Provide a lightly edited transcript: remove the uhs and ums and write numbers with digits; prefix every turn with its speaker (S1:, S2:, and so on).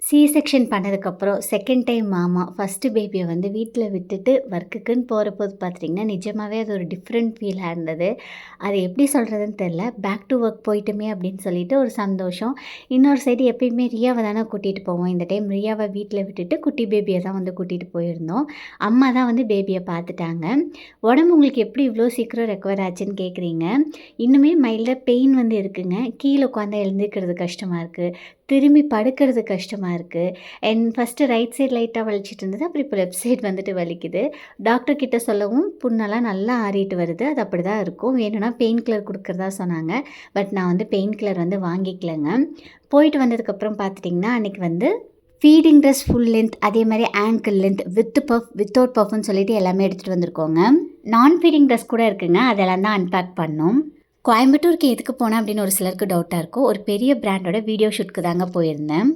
S1: Section பண்ணதுக்கப்புறம் second time மாமா first பேபியை வந்து வீட்டில் விட்டுட்டு ஒர்க்குக்குன்னு போகிறபோது பார்த்துட்டிங்கன்னா நிஜமாகவே அது ஒரு டிஃப்ரெண்ட் ஃபீலாக இருந்தது. அது எப்படி சொல்கிறதுன்னு தெரில. பேக் டு ஒர்க் போயிட்டோமே அப்படின்னு சொல்லிட்டு ஒரு சந்தோஷம். இன்னொரு சைடு எப்பயுமே ரியாவை தானே கூட்டிகிட்டு போவோம். இந்த டைம் ரியாவை வீட்டில் விட்டுட்டு குட்டி பேபியை தான் வந்து கூட்டிகிட்டு போயிருந்தோம். அம்மா தான் வந்து பேபியை பார்த்துட்டாங்க. உடம்பு உங்களுக்கு எப்படி இவ்வளோ சீக்கிரம் ரெக்கவர் ஆச்சுன்னு கேட்குறீங்க. இன்னுமே மைல்டாக பெயின் வந்து இருக்குங்க. கீழே உட்காந்தா எழுந்திருக்கிறது கஷ்டமாக இருக்குது. திரும்பி படுக்கிறது கஷ்டமாக இருக்குது. ஃபஸ்ட்டு ரைட் சைடு லைட்டாக வலிச்சிட்டு இருந்தது. அப்புறம் இப்போ லெஃப்ட் சைடு வந்துட்டு வலிக்குது. டாக்டர் கிட்ட சொல்லவும் புண்ணெல்லாம் நல்லா ஆறிட்டு வருது. அது அப்படி தான் இருக்கும். வேணும்னா பெயின் கில்லர் கொடுக்குறதா சொன்னாங்க. பட் நான் வந்து பெயின் கில்லர் வந்து வாங்கிக்கலங்க. போயிட்டு வந்ததுக்கப்புறம் பார்த்துட்டிங்கன்னா அன்றைக்கி வந்து ஃபீடிங் ட்ரெஸ் ஃபுல் லென்த், அதே மாதிரி angle length, with puff without பஃப்னு சொல்லிட்டு எல்லாமே எடுத்துகிட்டு வந்திருக்கோங்க. நான் ஃபீடிங் ட்ரெஸ் கூட இருக்குங்க. அதெல்லாம் தான் அன்பேக் பண்ணோம். கோயம்புத்தூருக்கு எதுக்கு போனேன் அப்படின்னு ஒரு சிலருக்கு டவுட்டாக இருக்கும். ஒரு பெரிய பிராண்டோட வீடியோ ஷூட்க்கு தாங்க போயிருந்தேன்.